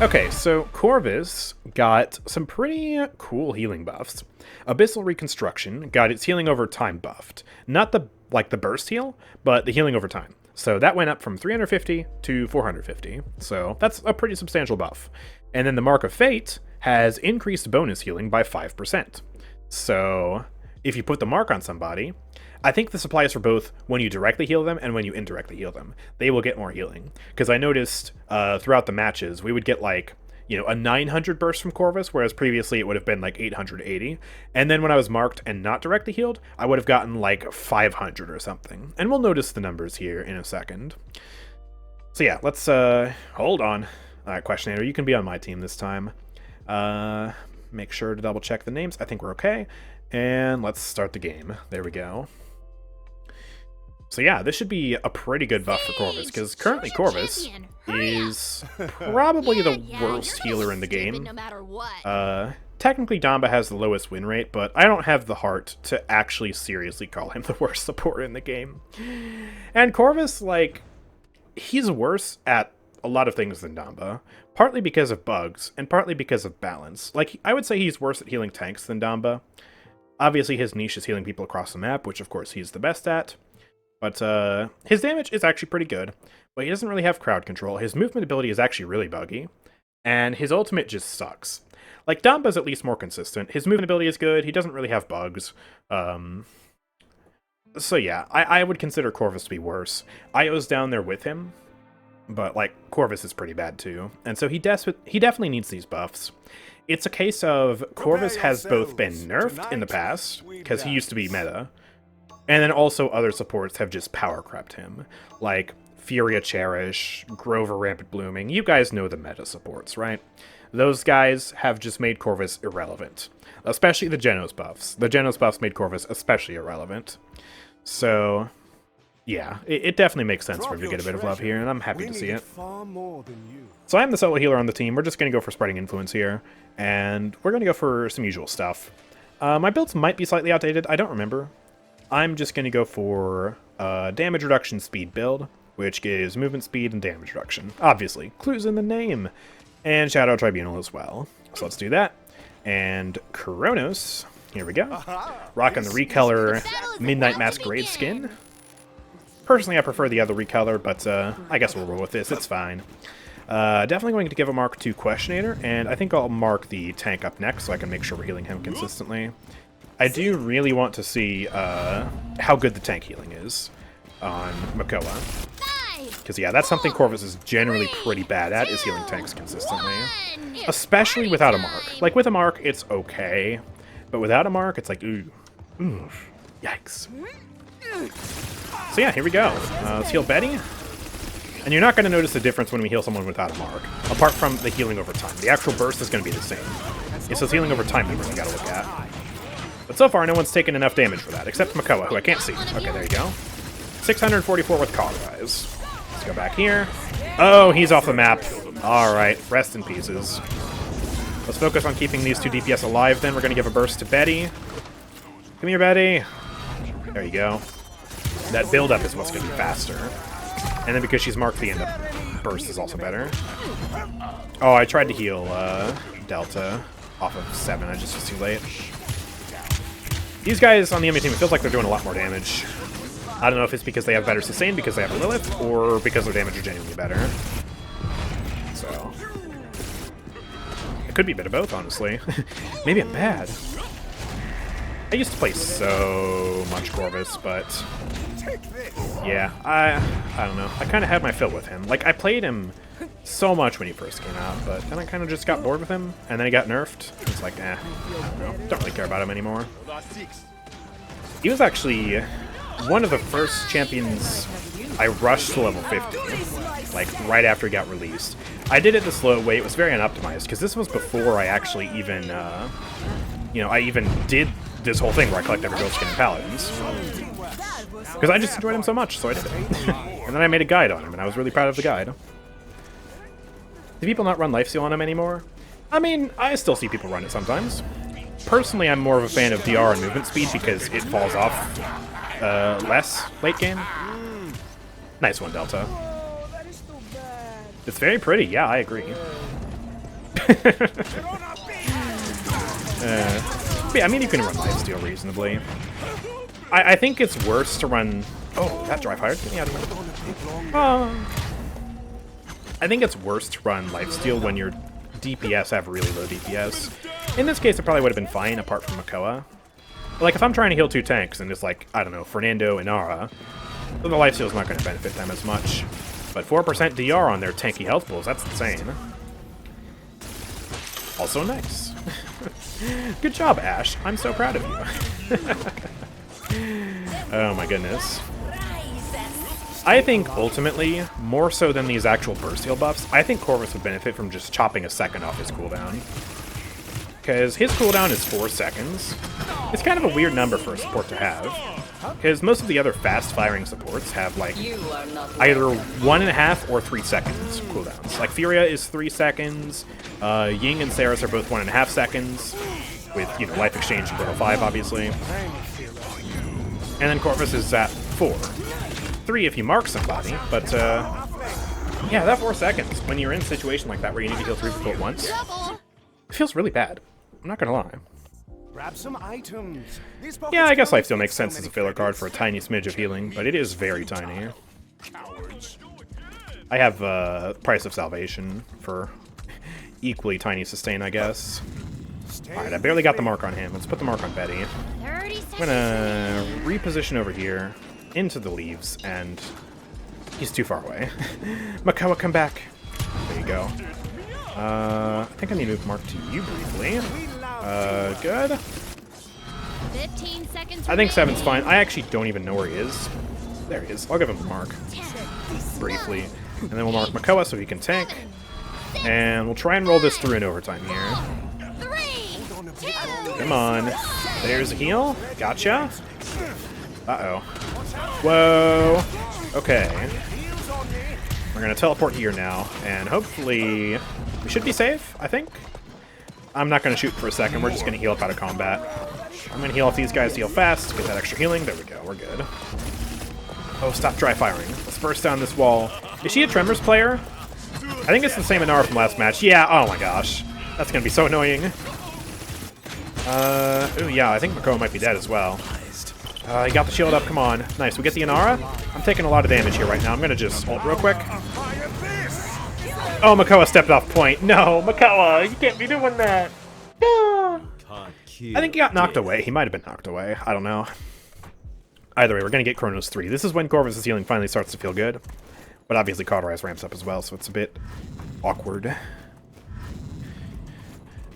Okay, so Corvus got some pretty cool healing buffs. Abyssal Reconstruction got its healing over time buffed. Not the burst heal, but the healing over time. So that went up from 350 to 450. So that's a pretty substantial buff. And then the Mark of Fate has increased bonus healing by 5%. So if you put the mark on somebody, I think this applies for both when you directly heal them and when you indirectly heal them. They will get more healing. Because I noticed throughout the matches, we would get like, a 900 burst from Corvus, whereas previously it would have been like 880. And then when I was marked and not directly healed, I would have gotten like 500 or something. And we'll notice the numbers here in a second. So yeah, let's hold on. All right, Questionator, you can be on my team this time. Make sure to double check the names. I think we're okay. And let's start the game. There we go. So yeah, this should be a pretty good buff for Corvus, because currently Corvus is probably the worst healer in the game. Technically Damba has the lowest win rate, but I don't have the heart to actually seriously call him the worst support in the game. And Corvus, like, he's worse at a lot of things than Damba, partly because of bugs, and partly because of balance. Like, I would say he's worse at healing tanks than Damba. Obviously his niche is healing people across the map, which of course he's the best at. But his damage is actually pretty good, but he doesn't really have crowd control. His movement ability is actually really buggy, and his ultimate just sucks. Like, Damba's at least more consistent. His movement ability is good. He doesn't really have bugs. So yeah, I would consider Corvus to be worse. Io's down there with him, but like Corvus is pretty bad too, and so he definitely needs these buffs. It's a case of Corvus has both been nerfed in the past, because he used to be meta, and then also other supports have just power crept him, like Furia Cherish, Grover Rampant Blooming. You guys know the meta supports, right? Those guys have just made Corvus irrelevant, especially the Genos buffs. The Genos buffs made Corvus especially irrelevant. So yeah, it definitely makes sense for him to get a bit of love here, and I'm happy to see it. So I'm the solo healer on the team. We're just going to go for Spreading Influence here, and we're going to go for some usual stuff. My builds might be slightly outdated. I don't remember. I'm just going to go for damage reduction speed build, which gives movement speed and damage reduction. Obviously, clues in the name. And Shadow Tribunal as well. So let's do that. And Kronos, here we go. Rocking the Recolor Midnight Masquerade skin. Personally, I prefer the other recolor, but I guess we'll roll with this. It's fine. Definitely going to give a mark to Questionator, and I think I'll mark the tank up next so I can make sure we're healing him consistently. I do really want to see how good the tank healing is on Makoa. Because, yeah, that's something Corvus is generally pretty bad at, is healing tanks consistently. Especially without a mark. Like, with a mark, it's okay. But without a mark, it's like, ooh. Yikes. So yeah, here we go. Let's heal Betty. And you're not going to notice the difference when we heal someone without a mark, apart from the healing over time. The actual burst is going to be the same. It's those healing over time numbers we got to look at. But so far, no one's taken enough damage for that, except Makoa, who I can't see. Okay, there you go. 644 with Cauterize. Let's go back here. Oh, he's off the map. Alright, rest in pieces. Let's focus on keeping these two DPS alive then. We're going to give a burst to Betty. Come here, Betty. There you go. That build-up is what's going to be faster. And then because she's marked, the end of burst is also better. Oh, I tried to heal Delta off of 7. I just was too late. These guys on the enemy team, it feels like they're doing a lot more damage. I don't know if it's because they have better sustain because they have a Lilith, or because their damage is genuinely better. So it could be a bit of both, honestly. Maybe I'm bad. I used to play so much Corvus, but yeah, I don't know. I kind of had my fill with him. Like, I played him so much when he first came out, but then I kind of just got bored with him, and then he got nerfed. It's like, I don't know. Don't really care about him anymore. He was actually one of the first champions I rushed to level 50, like, right after he got released. I did it the slow way. It was very unoptimized, because this was before I actually even, I even did this whole thing where I collect every gold skin in Paladins. Because I just enjoyed him so much, so I did it. And then I made a guide on him, and I was really proud of the guide. Do people not run lifesteal on him anymore? I mean, I still see people run it sometimes. Personally, I'm more of a fan of DR and movement speed because it falls off less late game. Nice one, Delta. It's very pretty, yeah, I agree. Yeah, I mean, you can run lifesteal reasonably. I think it's worse to run... Oh, that dry fire. Get me out of here. I think it's worse to run lifesteal when your DPS have really low DPS. In this case, it probably would have been fine, apart from Makoa. Like, if I'm trying to heal 2 tanks, and it's like, I don't know, Fernando and Ara, the lifesteal's not going to benefit them as much. But 4% DR on their tanky health pools, that's insane. Also nice. Good job, Ash. I'm so proud of you. Oh my goodness. I think, ultimately, more so than these actual burst heal buffs, I think Corvus would benefit from just chopping a second off his cooldown. Because his cooldown is 4 seconds. It's kind of a weird number for a support to have. Because most of the other fast-firing supports have, like, either 1.5 or 3 seconds cooldowns. Like, Furia is 3 seconds, Ying and Saris are both 1.5 seconds, with, you know, Life Exchange and Total 5, obviously. And then Corvus is at 4. 3 if you mark somebody, but, yeah, that 4 seconds, when you're in a situation like that where you need to heal 3 people at once, it feels really bad. I'm not gonna lie. Grab some items. Yeah, I guess lifesteal makes sense as a filler card for a tiny smidge of healing, but it is very tiny. I have Price of Salvation for equally tiny sustain, I guess. Alright, I barely got the mark on him. Let's put the mark on Betty. I'm gonna reposition over here into the leaves, and he's too far away. Makoa, come back. There you go. I think I need to move Mark to you briefly. Good. 15 seconds I think 7's fine. I actually don't even know where he is. There he is. I'll give him the mark. Briefly. And then we'll mark Makoa so he can tank. And we'll try and roll this through in overtime here. 3, 2, Come on. There's a heal. Gotcha. Uh-oh. Whoa. Okay. We're gonna teleport here now, and hopefully we should be safe, I think. I'm not gonna shoot for a second, we're just gonna heal up out of combat. I'm gonna heal off these guys, heal fast, get that extra healing. There we go, we're good. Oh, stop dry firing. Let's burst down this wall. Is she a Tremors player? I think it's the same Inara from last match. Yeah, oh my gosh. That's gonna be so annoying. Ooh, yeah, I think Makoa might be dead as well. He got the shield up, come on. Nice, we get the Inara. I'm taking a lot of damage here right now. I'm gonna just ult real quick. Oh, Makoa stepped off point. No, Makoa, you can't be doing that. No. I think he got knocked away. He might have been knocked away. I don't know. Either way, we're gonna get Chronos 3. This is when Corvus' healing finally starts to feel good. But obviously Cauterize ramps up as well, so it's a bit awkward.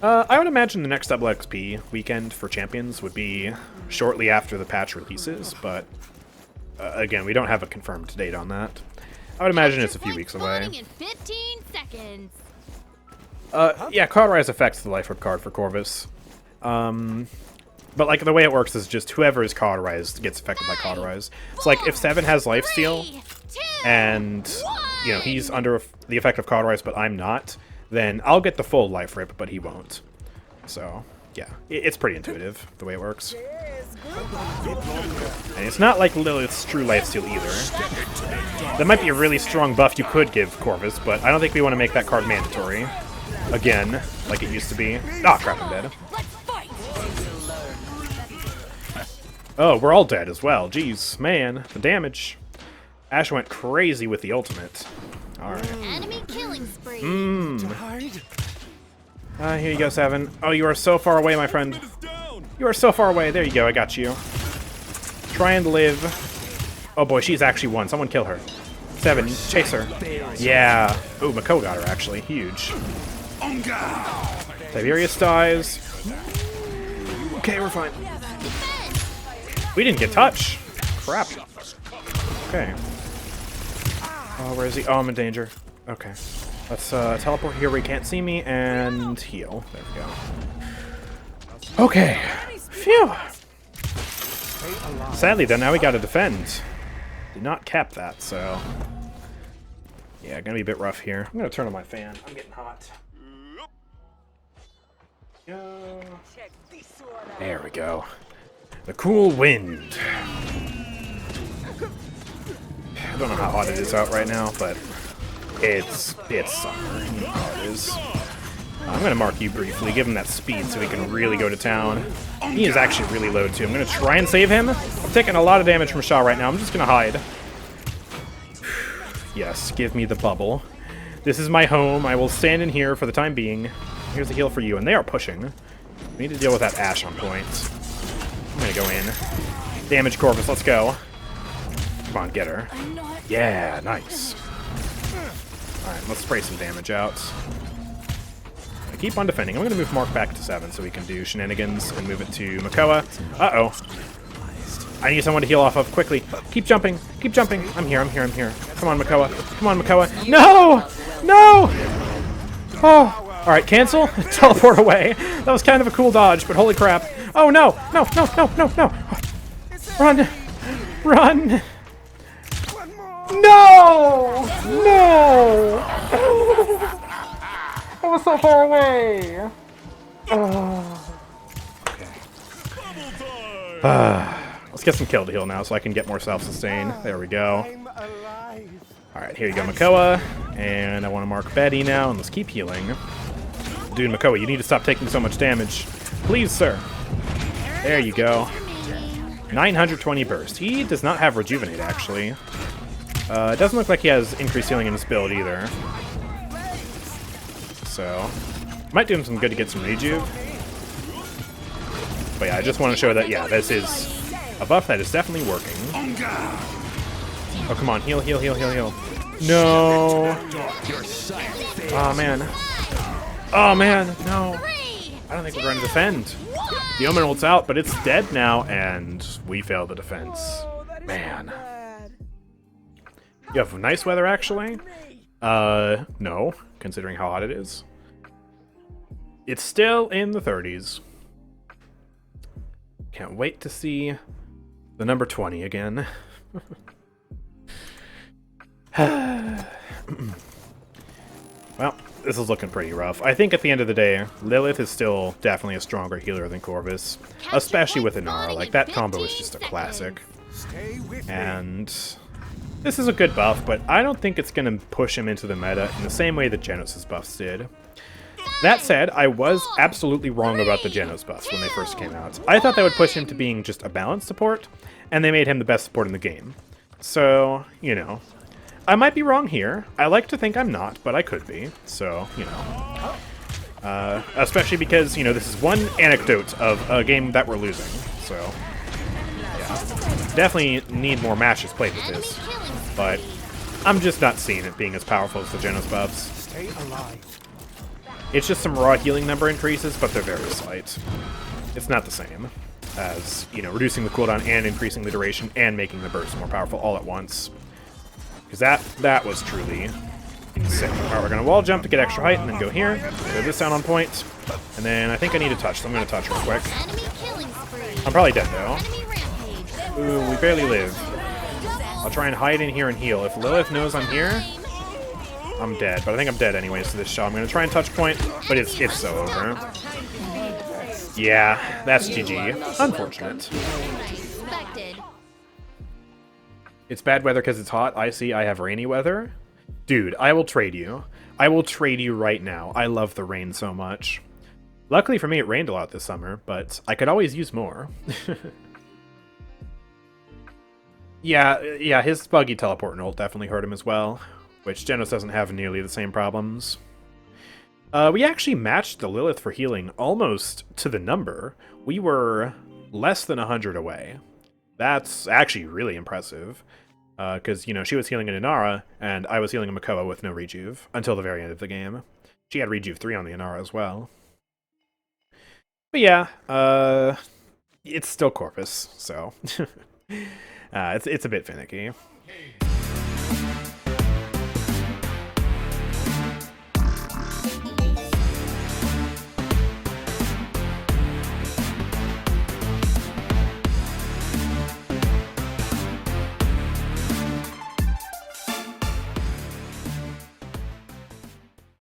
I would imagine the next double XP weekend for Champions would be shortly after the patch releases, but again, we don't have a confirmed date on that. I would imagine it's a few weeks away. in 15 seconds. Yeah, Cauterize affects the life orb card for Corvus. But like the way it works is just whoever is cauterized gets affected by Cauterize. So like if 7 has lifesteal, 3, 2, and you know he's under the effect of Cauterize, but I'm not, then I'll get the full life rip, but he won't. So yeah, it's pretty intuitive the way it works. And it's not like Lilith's true lifesteal either. That might be a really strong buff you could give Corvus, but I don't think we want to make that card mandatory again, like it used to be. Ah, crap, I'm dead. Oh, we're all dead as well. Jeez, man, the damage. Ash went crazy with the ultimate. Alright. Enemy killing spree. Here you go, 7. Oh, you are so far away, my friend. You are so far away. There you go, I got you. Try and live. Oh boy, she's actually won. Someone kill her. 7, chase her. Yeah. Oh, Makoa got her, actually. Huge. Tiberius dies. Okay, we're fine. We didn't get touch. Crap. Okay. Oh, where is he? Oh, I'm in danger. Okay. Let's teleport here where he can't see me and heal. There we go. Okay. Phew. Sadly, though, now we gotta defend. Did not cap that, so... yeah, gonna be a bit rough here. I'm gonna turn on my fan. I'm getting hot. There we go. The cool wind. I don't know how hot it is out right now, but it's summer. You know how it is. I'm going to mark you briefly, give him that speed so he can really go to town. He is actually really low, too. I'm going to try and save him. I'm taking a lot of damage from Shaw right now. I'm just going to hide. Yes, give me the bubble. This is my home. I will stand in here for the time being. Here's a heal for you, and they are pushing. We need to deal with that Ashe on point. I'm going to go in. Damage Corvus, let's go. Come on, get her. Yeah, nice. Alright, let's spray some damage out. I keep on defending. I'm going to move Mark back to 7 so we can do shenanigans and move it to Makoa. Uh-oh. I need someone to heal off of quickly. Keep jumping. Keep jumping. I'm here. I'm here. I'm here. Come on, Makoa. Come on, Makoa. No! No! Oh. Alright, cancel. Teleport away. That was kind of a cool dodge, but holy crap. Oh, no! No, no, no, no, no! Run! Run! No! No! I was so far away! Let's get some kill to heal now so I can get more self-sustain. There we go. Alright, here you go, Makoa. And I want to mark Betty now, and let's keep healing. Dude, Makoa, you need to stop taking so much damage. Please, sir. There you go. 920 burst. He does not have Rejuvenate, actually. It doesn't look like he has increased healing in his build either. So, might do him some good to get some Rejuve. But yeah, I just want to show that, yeah, this is a buff that is definitely working. Oh, come on, heal, heal, heal, heal, heal. No! Oh, man. Oh, man, no. I don't think we're going to defend. The Omen ult's out, but it's dead now, and we fail the defense. Man. You have nice weather, actually? No, considering how hot it is. It's still in the 30s. Can't wait to see the number 20 again. Well, this is looking pretty rough. I think at the end of the day, Lilith is still definitely a stronger healer than Corvus, especially with Inara. Like, that combo is just a classic. And this is a good buff, but I don't think it's going to push him into the meta in the same way that Genos' buffs did. That said, I was absolutely wrong about the Genos buffs when they first came out. I thought that would push him to being just a balanced support, and they made him the best support in the game. So, you know, I might be wrong here. I like to think I'm not, but I could be. So, you know. Especially because, you know, this is one anecdote of a game that we're losing. So, yeah. Definitely need more matches played with this. But I'm just not seeing it being as powerful as the Genos buffs. Stay alive. It's just some raw healing number increases, but they're very slight. It's not the same as, you know, reducing the cooldown and increasing the duration and making the burst more powerful all at once. Because that was truly insane. Alright, we're going to wall jump to get extra height and then go here. Go this down on point. And then I think I need a touch, so I'm going to touch real quick. I'm probably dead, though. Ooh, we barely live. I'll try and hide in here and heal. If Lilith knows I'm here, I'm dead, but I think I'm dead anyways to this shot. I'm going to try and touch point, but it's so over. Yeah, that's GG. Unfortunate. It's bad weather because it's hot. I see I have rainy weather. Dude, I will trade you. I will trade you right now. I love the rain so much. Luckily for me, it rained a lot this summer, but I could always use more. Yeah, his buggy teleport and ult definitely hurt him as well, which Genos doesn't have nearly the same problems. We actually matched the Lilith for healing almost to the number. We were less than 100 away. That's actually really impressive. Because, you know, she was healing an Inara, and I was healing a Makoa with no Rejuve until the very end of the game. She had Rejuve 3 on the Inara as well. But yeah, it's still Corvus, so... it's a bit finicky.